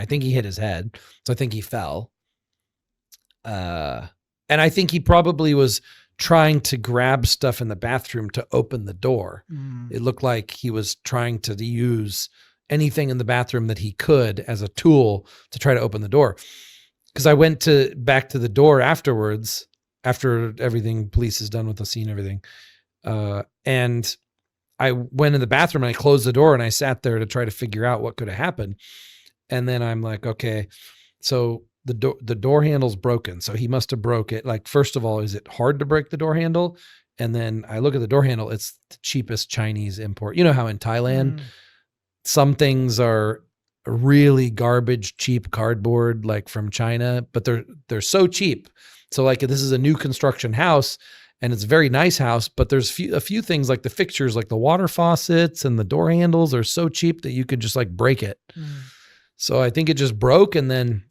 I think he hit his head. So I think he fell. And I think he probably was trying to grab stuff in the bathroom to open the door. It looked like he was trying to use anything in the bathroom that he could as a tool to try to open the door. Because I went back to the door afterwards, after everything, police is done with the scene, everything. And I went in the bathroom and I closed the door and I sat there to try to figure out what could have happened. And then I'm like, okay, so the door handle's broken. So he must have broke it. Like, first of all, is it hard to break the door handle? And then I look at the door handle. It's the cheapest Chinese import. You know how in Thailand, some things are really garbage, cheap cardboard, like from China, but they're so cheap. So like, this is a new construction house and it's a very nice house, but there's a few things like the fixtures, like the water faucets and the door handles are so cheap that you could just like break it. So I think it just broke. And then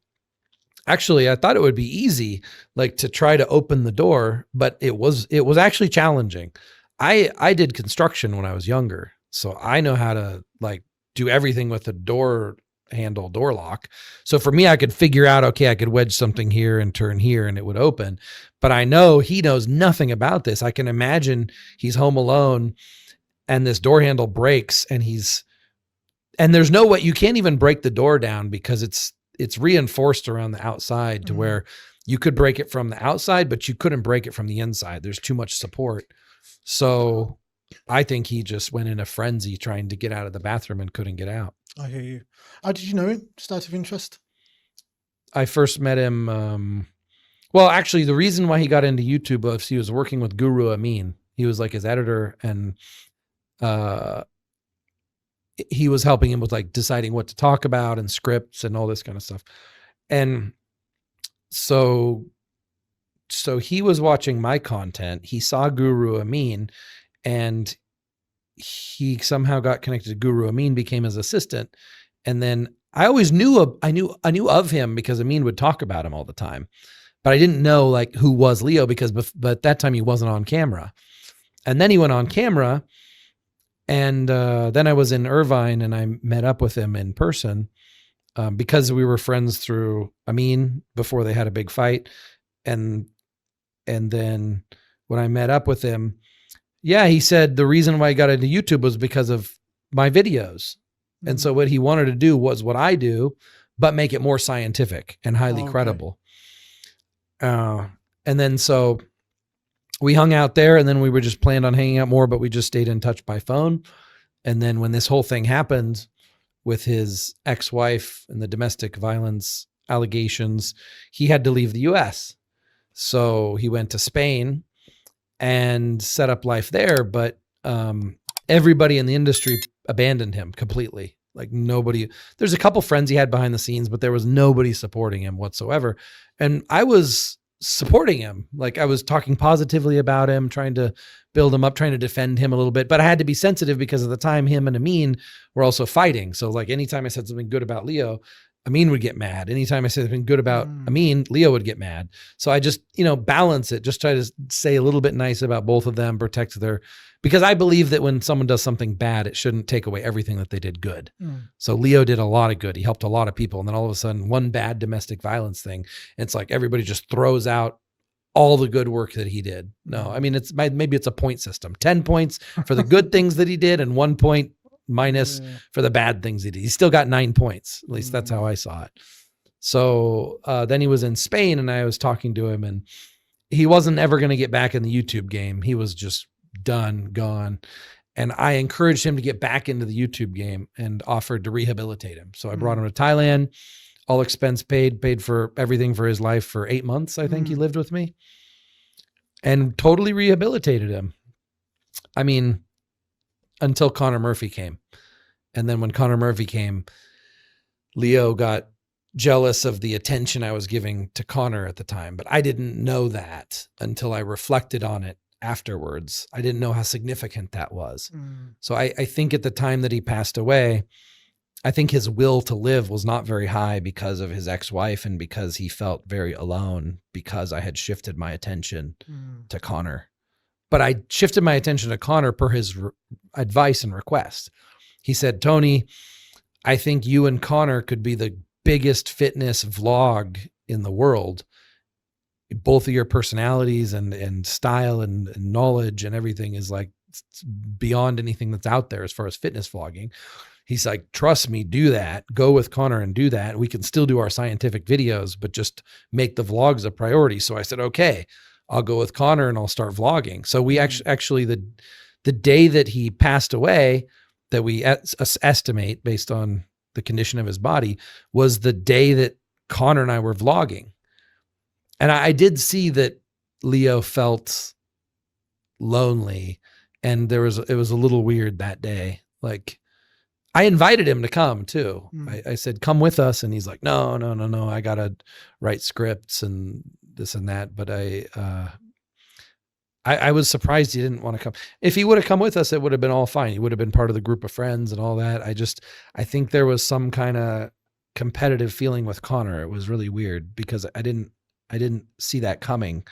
actually I thought it would be easy, like to try to open the door, but it was actually challenging. I did construction when I was younger. So I know how to like do everything with a door handle, door lock. So for me, I could figure out, okay, I could wedge something here and turn here and it would open. But I know he knows nothing about this. I can imagine he's home alone and this door handle breaks and there's no way, you can't even break the door down because it's reinforced around the outside to where you could break it from the outside, but you couldn't break it from the inside. There's too much support. So I think he just went in a frenzy trying to get out of the bathroom and couldn't get out. I hear you. How did you know him? Just out of interest? I first met him. Well, actually, the reason why he got into YouTube was he was working with Guru Amin. He was like his editor, and he was helping him with like deciding what to talk about and scripts and all this kind of stuff. And so he was watching my content. He saw Guru Amin, and he somehow got connected to Guru Amin, became his assistant. And then I always knew of him because Amin would talk about him all the time, but I didn't know like who was Leo because, but at that time he wasn't on camera. And then he went on camera, and then I was in Irvine and I met up with him in person because we were friends through Amin before they had a big fight. And then when I met up with him, yeah, he said the reason why he got into YouTube was because of my videos. And so what he wanted to do was what I do, but make it more scientific and highly credible. And then so we hung out there, and then we were just planned on hanging out more, but we just stayed in touch by phone. And then when this whole thing happened with his ex-wife and the domestic violence allegations, he had to leave the US. So he went to Spain and set up life there. But everybody in the industry abandoned him completely. Like nobody, there's a couple friends he had behind the scenes, but there was nobody supporting him whatsoever. And I was supporting him. Like I was talking positively about him, trying to build him up, trying to defend him a little bit, but I had to be sensitive because at the time him and Amin were also fighting. So like anytime I said something good about Leo, Amin would get mad. Anytime I said something good about Amin, Leo would get mad. So I just, balance it, just try to say a little bit nice about both of them, protect because I believe that when someone does something bad, it shouldn't take away everything that they did good. So Leo did a lot of good. He helped a lot of people. And then all of a sudden, one bad domestic violence thing, it's like everybody just throws out all the good work that he did. No, I mean, maybe it's a point system, 10 points for the good things that he did and 1 point minus for the bad things he did. He still got 9 points. At least that's how I saw it. So then he was in Spain and I was talking to him, and he wasn't ever going to get back in the YouTube game. He was just done, gone. And I encouraged him to get back into the YouTube game and offered to rehabilitate him. So I brought him to Thailand, all expense paid for everything for his life for 8 months. I think he lived with me and totally rehabilitated him. I mean, until Connor Murphy came. And then when Connor Murphy came, Leo got jealous of the attention I was giving to Connor at the time, but I didn't know that until I reflected on it afterwards. I didn't know how significant that was. So I think at the time that he passed away, I think his will to live was not very high because of his ex-wife and because he felt very alone because I had shifted my attention to Connor. But I shifted my attention to Connor per his advice and request. He said, Tony, I think you and Connor could be the biggest fitness vlog in the world. Both of your personalities and style and knowledge and everything is like beyond anything that's out there as far as fitness vlogging. He's like, trust me, do that. Go with Connor and do that. We can still do our scientific videos, but just make the vlogs a priority. So I said, okay, I'll go with Connor and I'll start vlogging. So we actually the day that he passed away, that we estimate based on the condition of his body, was the day that Connor and I were vlogging. And I did see that Leo felt lonely, and it was a little weird that day. Like, I invited him to come too. I said, come with us. And he's like, no. I got to write scripts and this and that. But I was surprised he didn't want to come. If he would have come with us, it would have been all fine. He would have been part of the group of friends and all that. I think there was some kind of competitive feeling with Connor. It was really weird because I didn't see that coming.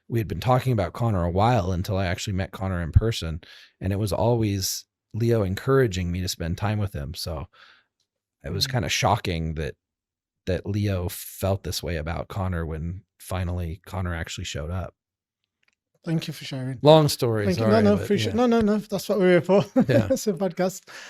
We had been talking about Connor a while until I actually met Connor in person. And it was always Leo encouraging me to spend time with him. So it was kind of shocking that Leo felt this way about Connor when finally Connor actually showed up. Thank you for sharing. Long story. Thank you. No, appreciate. Yeah. No. That's what we're here for. Yeah. It's a podcast.